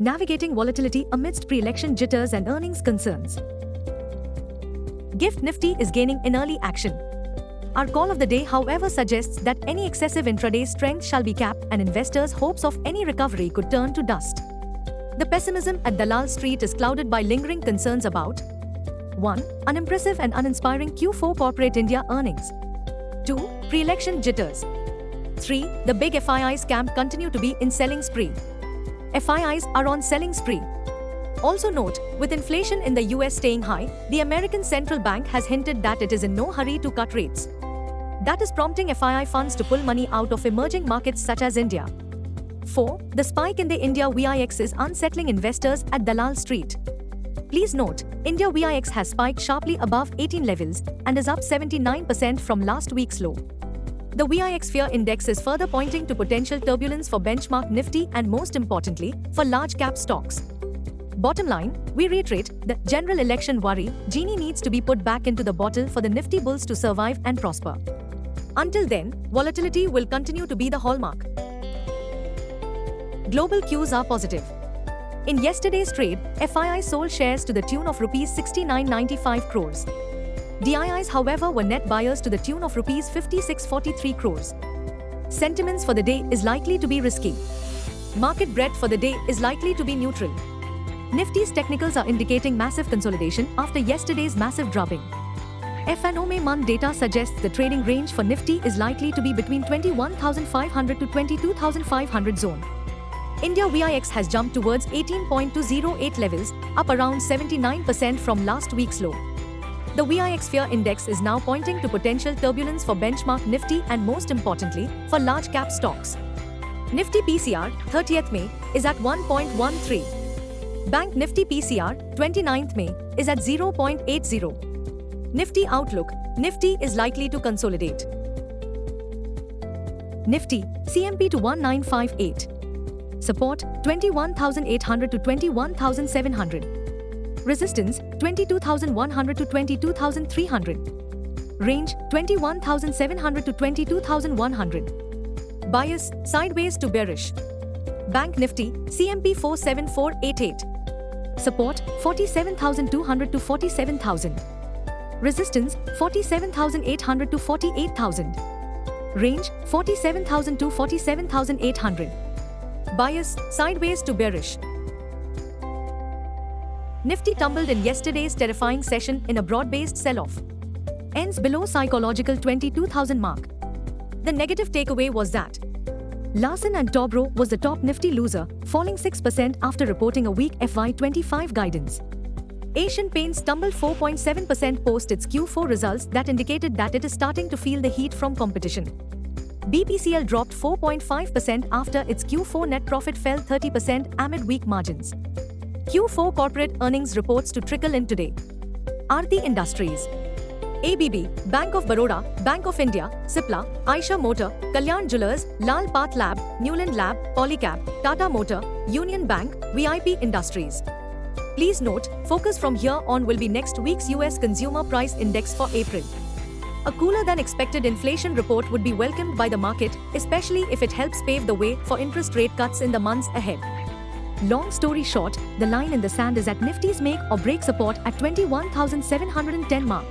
navigating volatility amidst pre-election jitters and earnings concerns. GIFT Nifty is gaining in early action. Our call of the day, however, suggests that any excessive intraday strength shall be capped and investors' hopes of any recovery could turn to dust. The pessimism at Dalal Street is clouded by lingering concerns about 1. Unimpressive and uninspiring Q4 corporate India earnings. 2. Pre-election jitters. 3. The big FIIs camp continue to be in selling spree. FIIs are on selling spree. Also note, with inflation in the US staying high, the American Central Bank has hinted that it is in no hurry to cut rates. That is prompting FII funds to pull money out of emerging markets such as India. 4. The spike in the India VIX is unsettling investors at Dalal Street. Please note, India VIX has spiked sharply above 18 levels and is up 79% from last week's low. The VIX Fear Index is further pointing to potential turbulence for benchmark Nifty and, most importantly, for large-cap stocks. Bottom line, we reiterate, the general election worry genie needs to be put back into the bottle for the Nifty bulls to survive and prosper. Until then, volatility will continue to be the hallmark. Global cues are positive. In yesterday's trade, FII sold shares to the tune of Rs 6995 crores. DIIs, however, were net buyers to the tune of Rs 5643 crores. Sentiments for the day is likely to be risky. Market breadth for the day is likely to be neutral. Nifty's technicals are indicating massive consolidation after yesterday's massive drubbing. FNO month data suggests the trading range for Nifty is likely to be between 21,500 to 22,500 zone. India VIX has jumped towards 18.208 levels, up around 79% from last week's low. The VIX Fear Index is now pointing to potential turbulence for benchmark Nifty and, most importantly, for large-cap stocks. Nifty PCR, 30th May, is at 1.13. Bank Nifty PCR, 29th May, is at 0.80. Nifty Outlook, Nifty is likely to consolidate. Nifty, CMP to 1958. Support, 21,800 to 21,700. Resistance, 22,100 to 22,300. Range, 21,700 to 22,100. Bias, sideways to bearish. Bank Nifty, CMP 47488. Support, 47,200 to 47,000. Resistance, 47,800 to 48,000. Range, 47,000 to 47,800. Bias, sideways to bearish. Nifty tumbled in yesterday's terrifying session in a broad-based sell-off. Ends below psychological 22,000 mark. The negative takeaway was that Larsen & Toubro was the top Nifty loser, falling 6% after reporting a weak FY25 guidance. Asian Paints tumbled 4.7% post its Q4 results that indicated that it is starting to feel the heat from competition. BPCL dropped 4.5% after its Q4 net profit fell 30% amid weak margins. Q4 corporate earnings reports to trickle in today. Aarti Industries, ABB, Bank of Baroda, Bank of India, Cipla, Eicher Motor, Kalyan Jewellers, Lal Path Lab, Newland Lab, Polycab, Tata Motor, Union Bank, VIP Industries. Please note, focus from here on will be next week's US Consumer Price Index for April. A cooler than expected inflation report would be welcomed by the market, especially if it helps pave the way for interest rate cuts in the months ahead. Long story short, the line in the sand is at Nifty's make or break support at 21,710 mark.